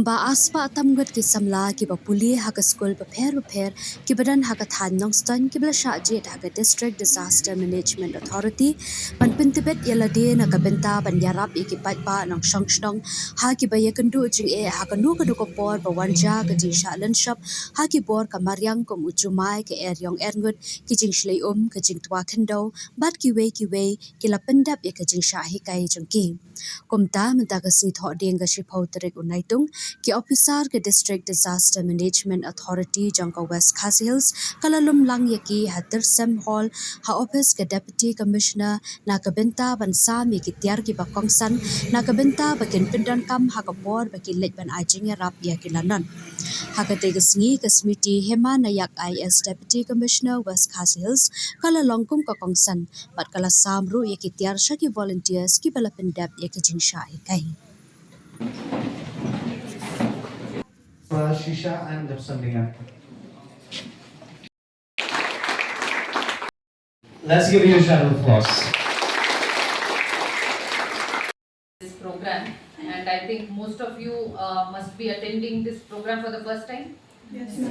Kumba aspa tamgat ki samla ki bapuli haka school paper ki badan haka than nongston ki bla shajet haka district disaster management authority pan pintibet yalade na kabenta ban yarap ki patpa nang shongshong ha ki bayakandu jing e haka nu ka ko por ba wanja ka jing shalan shop ha ki bor ka maryang kom uchumai ke eryong erngut ki jing shlei ka jing twa khando bat ki we ki lapendap ka jing shahi kai jongki kumta menta ka si tho deng ka shipau trek unaitung ki officer ke district disaster management authority jangka west khasi hills kalalum lang yaki hatir sem hall ha office ke deputy commissioner na kabenta ban sami ki tiar ki bakongsan na kabenta bakin pindan kam ha kapor bakin lek ban ajing ya rap ya kilanan ha ka te gasngi kasmiti hema nayak is deputy commissioner west khasi hills kala longkum ka kongsan bat kala samru yaki tiar shaki volunteers ki balapin dap yaki jingsha kai Shisha and Sandinga. Let's give you a shout of applause. This program, and I think most of you must be attending this program for the first time. Yes.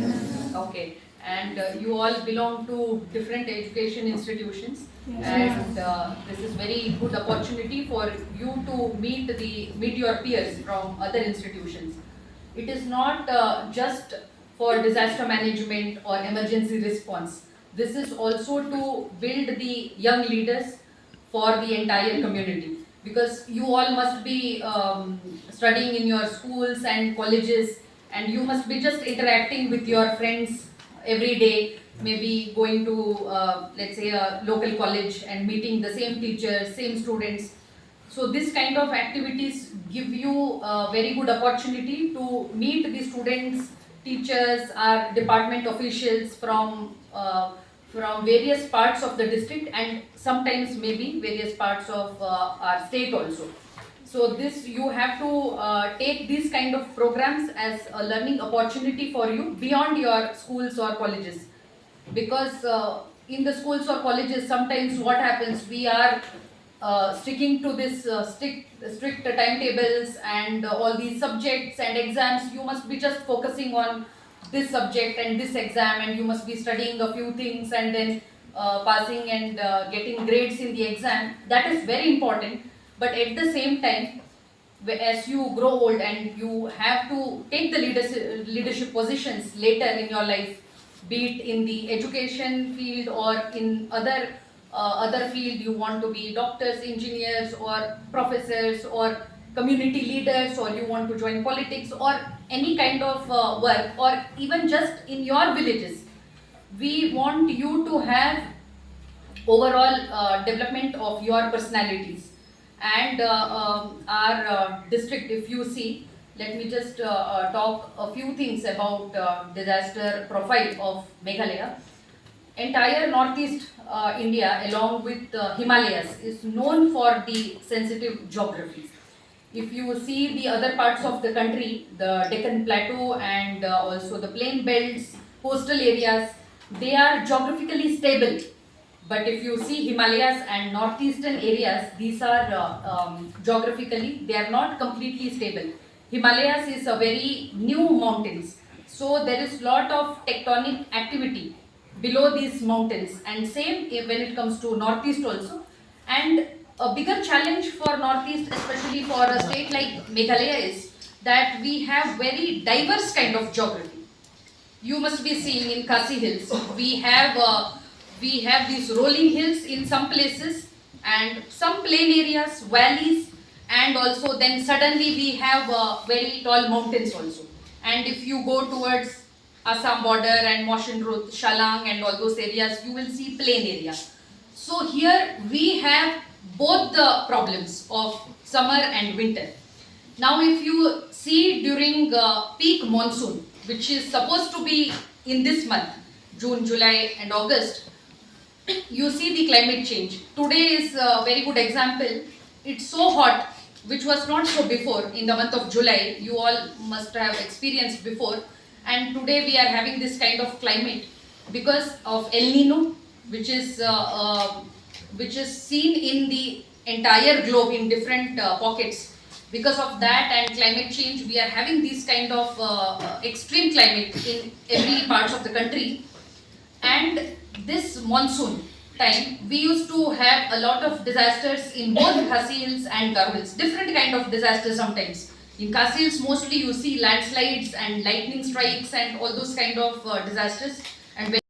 Okay, and you all belong to different education institutions, Yes. and this is very good opportunity for you to meet your peers from other institutions. It is not just for disaster management or emergency response. This is also to build the young leaders for the entire community, because you all must be studying in your schools and colleges, and you must be just interacting with your friends every day, maybe going to let's say a local college and meeting the same teachers, same students. So this kind of activities give you a very good opportunity to meet the students, teachers, our department officials from various parts of the district, and sometimes maybe various parts of our state also. So this, you have to take these kind of programs as a learning opportunity for you beyond your schools or colleges, because in the schools or colleges sometimes what happens, we are sticking to this strict timetables and all these subjects and exams. You must be just focusing on this subject and this exam, and you must be studying a few things and then passing and getting grades in the exam. That is very important, but at the same time, as you grow old and you have to take the leadership positions later in your life, be it in the education field or in other field, you want to be doctors, engineers, or professors, or community leaders, or you want to join politics, or any kind of work, or even just in your villages. We want you to have overall development of your personalities. And our district, if you see, let me just talk a few things about disaster profile of Meghalaya. Entire northeast India, along with Himalayas, is known for the sensitive geography. If you see the other parts of the country, the Deccan Plateau and also the plain belts, coastal areas, they are geographically stable. But if you see Himalayas and northeastern areas, these are geographically, they are not completely stable. Himalayas is a very new mountains, so there is lot of tectonic activity below these mountains, and same when it comes to northeast also. And a bigger challenge for northeast, especially for a state like Meghalaya, is that we have very diverse kind of geography. You must be seeing in Khasi Hills, we have these rolling hills in some places, and some plain areas, valleys, and also then suddenly we have very tall mountains also. And if you go towards Assam border and Moshinrut, Shalang and all those areas, you will see plain area. So here we have both the problems of summer and winter. Now if you see during peak monsoon, which is supposed to be in this month, June, July and August, you see the climate change. Today is a very good example. It's so hot, which was not so before in the month of July. You all must have experienced before. And today we are having this kind of climate because of El Nino, which is seen in the entire globe in different pockets. Because of that and climate change, we are having these kind of extreme climate in every parts of the country. And this monsoon time, we used to have a lot of disasters in both Khasils and Garhwals. Different kind of disasters sometimes. In Khasils, mostly you see landslides and lightning strikes and all those kind of disasters. And when